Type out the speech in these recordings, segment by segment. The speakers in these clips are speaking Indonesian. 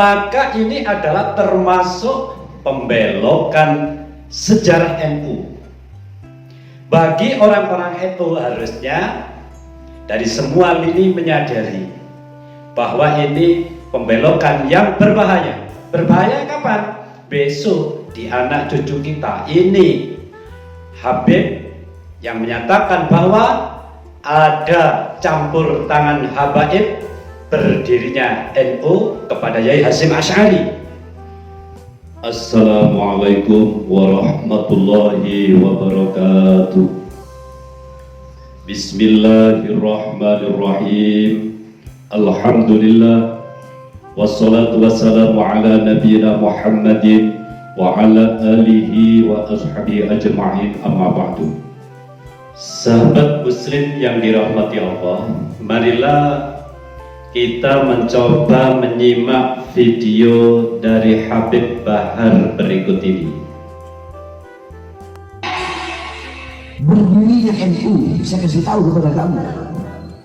maka ini adalah termasuk pembelokan sejarah NU. Bagi orang-orang NU harusnya dari semua lini menyadari bahwa ini pembelokan yang berbahaya. Berbahaya kapan? Besok di anak cucu kita. Ini Habib yang menyatakan bahwa ada campur tangan habaib berdirinya NU kepada Yai Hasyim Asy'ari. Assalamualaikum warahmatullahi wabarakatuh. Bismillahirrahmanirrahim. Alhamdulillah wassalatu wassalamu ala nabiyyina Muhammadin wa ala alihi wa ashabihi ajma'in, amma ba'du. Sahabat muslim yang dirahmati Allah, marilah kita mencoba menyimak video dari Habib Bahar berikut ini. Berdirinya NU, saya kasih tahu kepada kamu,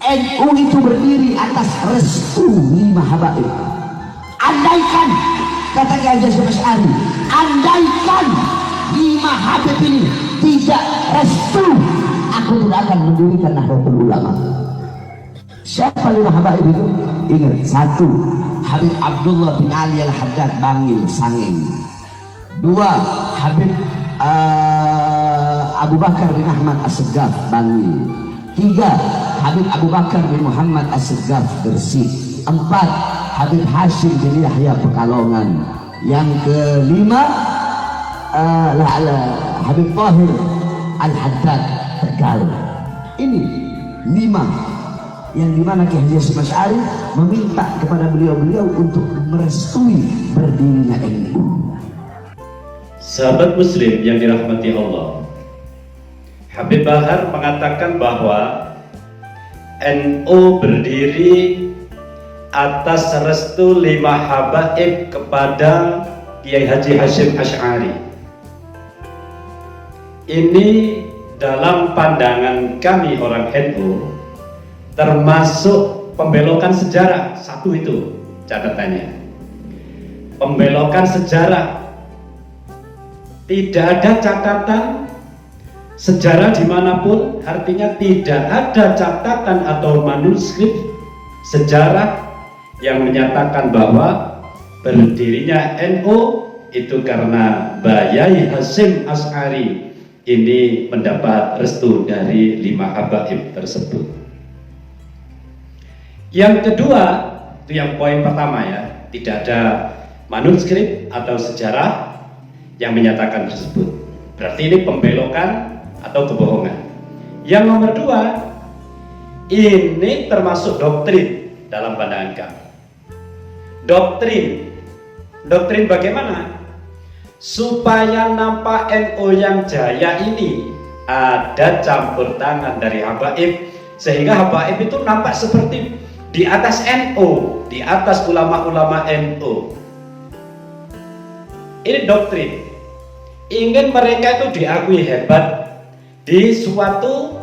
NU itu berdiri atas restu 5 habaib. Andaikan, kata Kiai Hasyim Asy'ari, andaikan 5 habib ini tidak restu, aku tidak akan mendirikan Nahdlatul Ulama. Siapa 5 habaib itu? Ingat, 1. Habib Abdullah bin Ali Al-Haddad Bangil Sangeng. 2. Habib Abu Bakar bin Ahmad As-Seggaf Bangil. 3. Habib Abu Bakar bin Muhammad As-Seggaf Gresik. 4. Habib Hasyim bin Yahya Pekalongan. Yang kelima Habib Tahir Al-Haddad Tegal. Ini 5 yang dimana Kiai Hasyim Asy'ari meminta kepada beliau-beliau untuk merestui berdirinya NU. Sahabat muslim yang dirahmati Allah, Habib Bahar mengatakan bahwa NU berdiri atas restu 5 habaib kepada Kiai Haji Hasyim Asy'ari. Ini dalam pandangan kami orang NU termasuk pembelokan sejarah. 1 itu catatannya, pembelokan sejarah. Tidak ada catatan sejarah dimanapun, artinya tidak ada catatan atau manuskrip sejarah yang menyatakan bahwa berdirinya NU itu karena Yai Hasyim Asy'ari ini mendapat restu dari 5 habaib tersebut. Yang kedua, itu yang poin pertama ya, tidak ada manuskrip atau sejarah yang menyatakan tersebut. Berarti ini pembelokan atau kebohongan. Yang nomor 2, ini termasuk doktrin dalam pandangan kami. Doktrin bagaimana? Supaya nampak NU yang jaya ini ada campur tangan dari habaib, sehingga habaib itu nampak seperti di atas NU, di atas ulama-ulama NU. Ini doktrin. Ingin mereka itu diakui hebat di suatu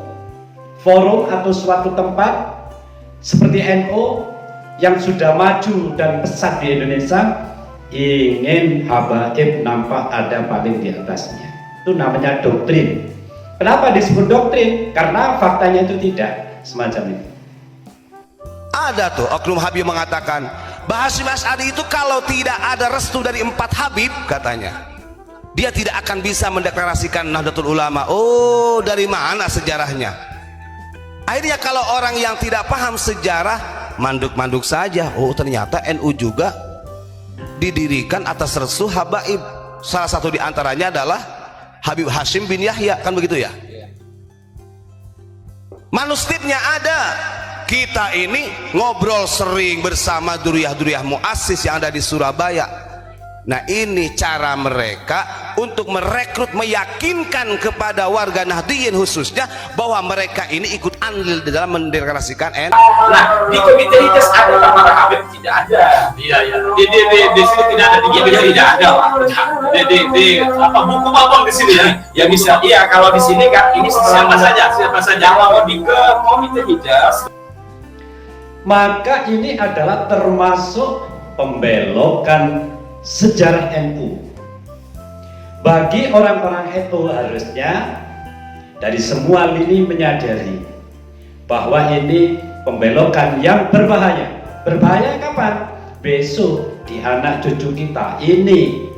forum atau suatu tempat seperti NU yang sudah maju dan pesat di Indonesia, ingin habaib nampak ada paling di atasnya. Itu namanya doktrin. Kenapa disebut doktrin? Karena faktanya itu tidak semacam itu. Ada tuh oknum Habib mengatakan Hasyim Asy'ari itu kalau tidak ada restu dari 4 Habib, katanya, dia tidak akan bisa mendeklarasikan Nahdlatul Ulama. Oh, dari mana sejarahnya? Akhirnya kalau orang yang tidak paham sejarah, manduk-manduk saja. Oh, ternyata NU juga didirikan atas restu habaib. Salah satu diantaranya adalah Habib Hasyim bin Yahya, kan begitu ya? Manuskripnya ada. Kita ini ngobrol sering bersama duriyah-duriyah muassis yang ada di Surabaya. Nah, ini cara mereka untuk merekrut, meyakinkan kepada warga Nahdliyin khususnya bahwa mereka ini ikut andil dalam mendeklarasikan NU. Nah, di komite hijaz ada para Habib? Tidak ada. Iya, iya. Di sini tidak ada, di GBC tidak ada. Di apa hukum apa di sini ya? Ya bisa. Iya, kalau di sini kan ini siapa saja. Kalau di komite hijaz, maka ini adalah termasuk pembelokan sejarah NU. Bagi orang-orang NU harusnya dari semua lini menyadari bahwa ini pembelokan yang berbahaya. Berbahaya kapan? Besok di anak cucu kita ini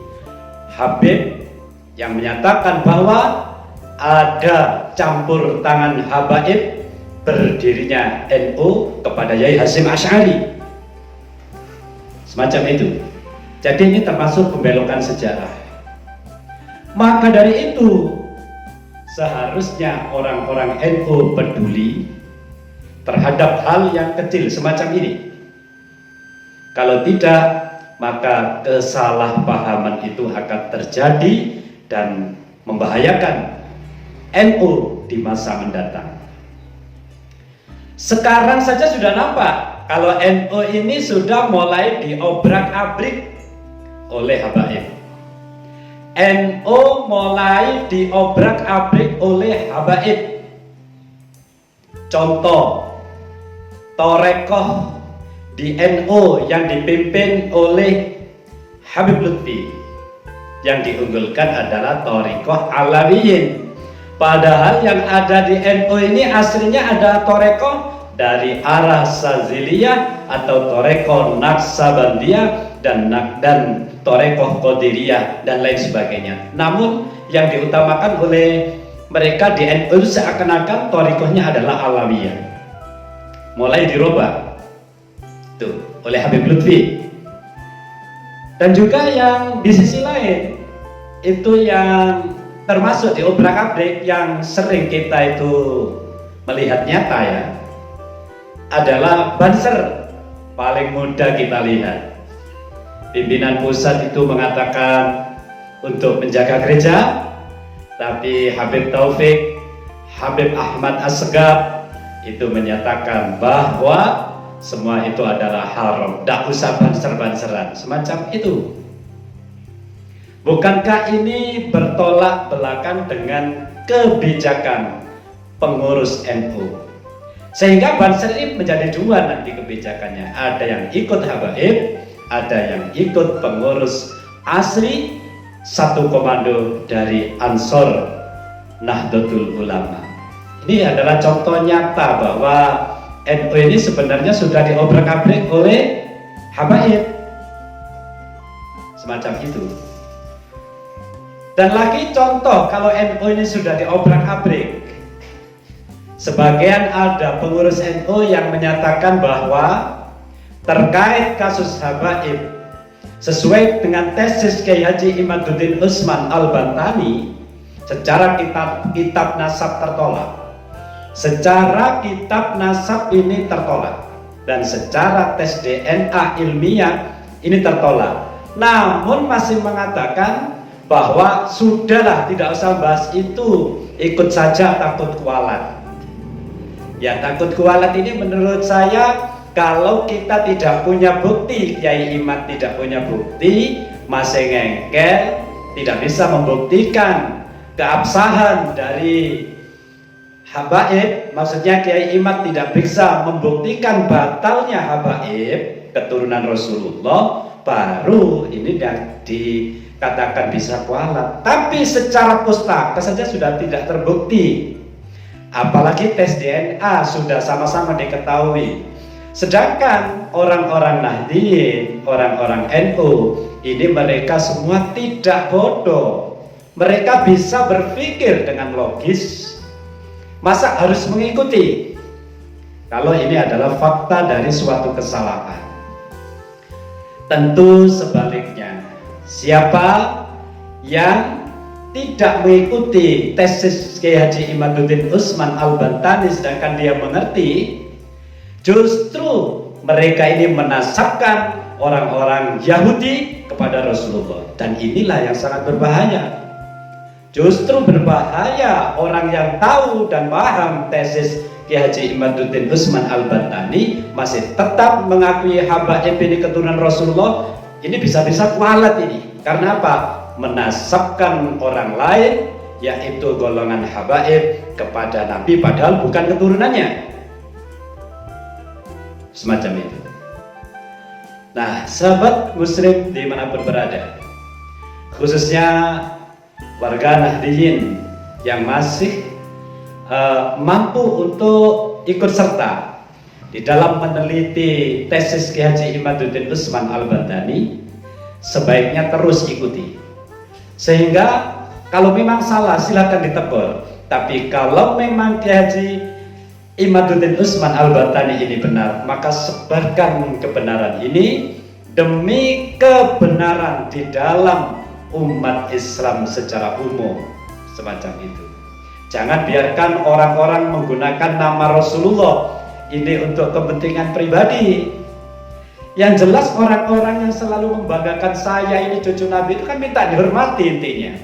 Habib yang menyatakan bahwa ada campur tangan habaib berdirinya NU kepada Yai Hasyim Asy'ari, semacam itu. Jadi ini termasuk pembelokan sejarah. Maka dari itu seharusnya orang-orang NU peduli terhadap hal yang kecil semacam ini. Kalau tidak, maka kesalahpahaman itu akan terjadi dan membahayakan NU di masa mendatang. Sekarang saja sudah nampak kalau NU ini sudah mulai diobrak-abrik oleh habaib. NU mulai diobrak-abrik oleh habaib. Contoh, Torekoh di NU yang dipimpin oleh Habib Lutfi, yang diunggulkan adalah Torekoh Alawiyin. Padahal yang ada di NU ini aslinya ada Torekoh dari arah Saziliyah atau Torekoh Naksabandiyah dan Torekoh Qadiriyah dan lain sebagainya. Namun yang diutamakan oleh mereka di NU seakan-akan Torekohnya adalah Alawiyah. Mulai dirubah tuh oleh Habib Lutfi. Dan juga yang di sisi lain itu yang termasuk di obrak-abrik yang sering kita itu melihat nyata ya, adalah Banser. Paling mudah kita lihat pimpinan pusat itu mengatakan untuk menjaga gereja, tapi Habib Taufik, Habib Ahmad Assegaf itu menyatakan bahwa semua itu adalah haram, tidak usah banser-banseran, semacam itu. Bukankah ini bertolak belakang dengan kebijakan pengurus NU? Sehingga banser ini menjadi dua nanti kebijakannya. Ada yang ikut habaib, ada yang ikut pengurus asli satu komando dari Ansor Nahdlatul Ulama. Ini adalah contoh nyata bahwa NU ini sebenarnya sudah diobrak-abrik oleh habaib, semacam itu. Dan lagi contoh kalau NU ini sudah diobrak-abrik, sebagian ada pengurus NU yang menyatakan bahwa terkait kasus habaib sesuai dengan tesis Kiai Haji Imaduddin Usman Al-Bantani, secara kitab nasab tertolak. Secara kitab nasab ini tertolak dan secara tes DNA ilmiah ini tertolak. Namun masih mengatakan bahwa sudahlah, tidak usah bahas itu, ikut saja takut kualat. Ya, takut kualat ini menurut saya kalau kita tidak punya bukti, Kiai Imad tidak punya bukti, masih ngengkel, tidak bisa membuktikan keabsahan dari habaib, maksudnya Kiai Imad tidak bisa membuktikan batalnya habaib keturunan Rasulullah, baru ini yang dikatakan bisa kualat. Tapi secara pustaka saja sudah tidak terbukti, apalagi tes DNA sudah sama-sama diketahui. Sedangkan orang-orang Nahdliyin, orang-orang NU ini mereka semua tidak bodoh, mereka bisa berpikir dengan logis. Masa harus mengikuti kalau ini adalah fakta dari suatu kesalahan? Tentu sebaliknya, siapa yang tidak mengikuti tesis Kiai Haji Imaduddin Usman Al-Bantani sedangkan dia mengerti, justru mereka ini menasabkan orang-orang Yahudi kepada Rasulullah, dan inilah yang sangat berbahaya. Justru berbahaya orang yang tahu dan paham tesis Kiai Haji Imaduddin Usman Al-Bantani masih tetap mengakui habaib ini keturunan Rasulullah. Ini bisa-bisa kualat ini. Karena apa? Menasabkan orang lain, yaitu golongan habaib, kepada Nabi padahal bukan keturunannya. Semacam itu. Nah, sahabat muslim dimanapun berada, khususnya warga Nahdliyin yang masih mampu untuk ikut serta di dalam meneliti tesis Ki Haji Imaduddin Usman Al-Badani, sebaiknya terus ikuti. Sehingga kalau memang salah silakan ditegur, tapi kalau memang Ki Haji Imaduddin Usman Al-Badani ini benar, maka sebarkan kebenaran ini demi kebenaran di dalam umat Islam secara umum, semacam itu. Jangan biarkan orang-orang menggunakan nama Rasulullah ini untuk kepentingan pribadi. Yang jelas orang-orang yang selalu membanggakan saya ini cucu Nabi itu kan minta dihormati, intinya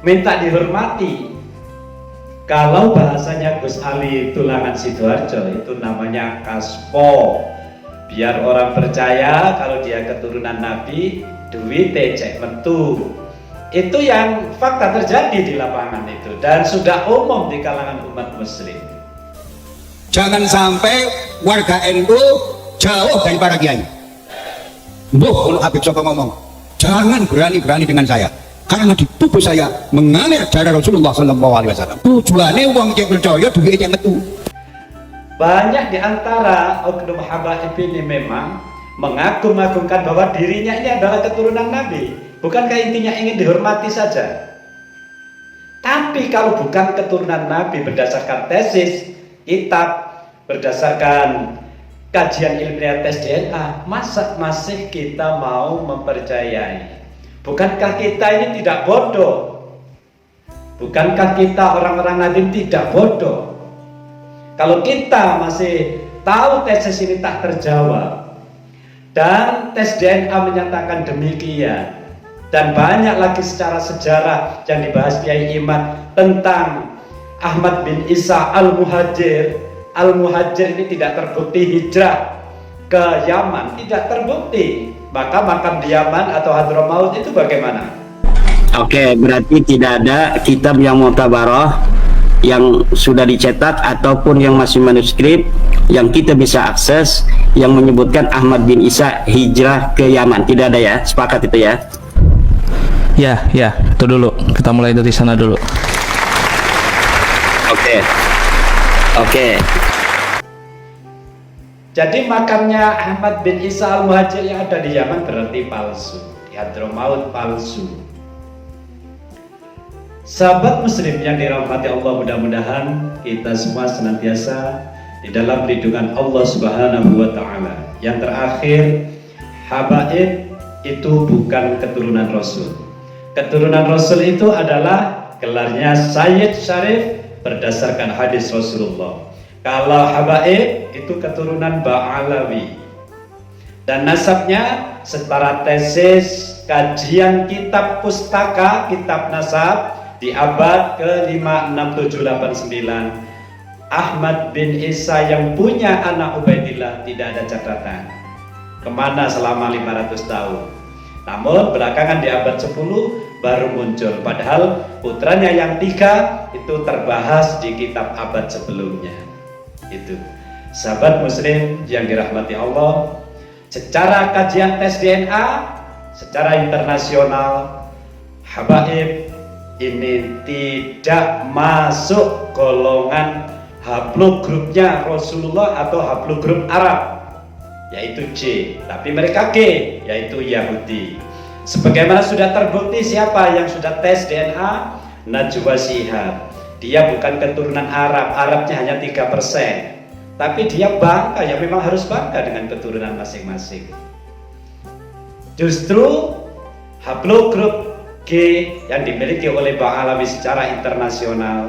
minta dihormati. Kalau bahasanya Gus Ali Tulangan Sidoarjo itu namanya kaspo, biar orang percaya kalau dia keturunan Nabi, duit cek metu. Itu yang fakta terjadi di lapangan itu dan sudah umum di kalangan umat muslim. Jangan sampai warga NU jauh dari para kiai. Kalau Habib Soko ngomong, jangan berani-berani dengan saya, karena di tubuh saya mengalir darah Rasulullah SAW. Tujuannya uang yang percaya duit yang metu. Banyak di antara oknum habaib ini memang mengagung-agungkan bahwa dirinya ini adalah keturunan Nabi. Bukankah intinya ingin dihormati saja? Tapi kalau bukan keturunan Nabi berdasarkan tesis, kitab, berdasarkan kajian ilmiah tes DNA, masa masih kita mau mempercayai? Bukankah kita ini tidak bodoh? Bukankah kita orang-orang Nadim tidak bodoh? Kalau kita masih tahu tesis ini tak terjawab dan tes DNA menyatakan demikian, dan banyak lagi secara sejarah yang dibahas Kiai Imad tentang Ahmad bin Isa Al-Muhajir. Al-Muhajir ini tidak terbukti hijrah ke Yaman, tidak terbukti. Maka makam di Yaman atau Hadramaut itu bagaimana? Oke, berarti tidak ada kitab yang mutabaroh yang sudah dicetak ataupun yang masih manuskrip yang kita bisa akses yang menyebutkan Ahmad bin Isa hijrah ke Yaman. Tidak ada ya, sepakat itu ya? Ya, itu dulu. Kita mulai dari sana dulu. Oke. Jadi makamnya Ahmad bin Isa Al-Muhajir yang ada di Yaman berarti palsu, di Hadramaut palsu. Sahabat muslim yang dirahmati Allah, mudah-mudahan kita semua senantiasa di dalam lindungan Allah Subhanahu wa taala. Yang terakhir, habaib itu bukan keturunan Rasul. Keturunan Rasul itu adalah gelarnya Sayyid Syarif berdasarkan hadis Rasulullah. Kalau habaib itu keturunan Ba'alawi. Dan nasabnya setara tesis kajian kitab pustaka, kitab nasab di abad ke-5, 6, 7, 8, 9. Ahmad bin Isa yang punya anak Ubaidillah tidak ada catatan kemana selama 500 tahun. Namun belakangan di abad 10 baru muncul, padahal putranya yang 3 itu terbahas di kitab abad sebelumnya. Itu sahabat muslim yang dirahmati Allah, secara kajian tes DNA secara internasional, habaib ini tidak masuk golongan haplogrupnya Rasulullah atau haplogrup Arab, yaitu J, tapi mereka G, yaitu Yahudi. Sebagaimana sudah terbukti siapa yang sudah tes DNA, Najwa Shihab. Dia bukan keturunan Arab, Arabnya hanya 3%, tapi dia bangga, ya memang harus bangga dengan keturunan masing-masing. Justru haplogrup G yang dimiliki oleh Ba'alawi secara internasional,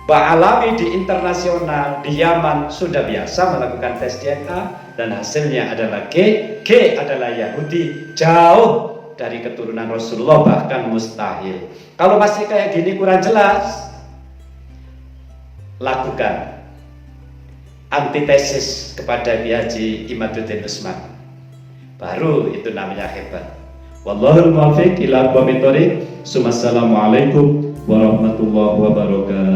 Ba'alawi di internasional di Yaman sudah biasa melakukan tes DNA dan hasilnya adalah G. G adalah Yahudi, jauh dari keturunan Rasulullah, bahkan mustahil. Kalau masih kayak gini kurang jelas, lakukan antitesis kepada Ki Haji Imaduddin Usman, baru itu namanya hebat. Wallahul muwaffiq ila aqwamit thoriq. Assalamualaikum warahmatullahi wabarakatuh.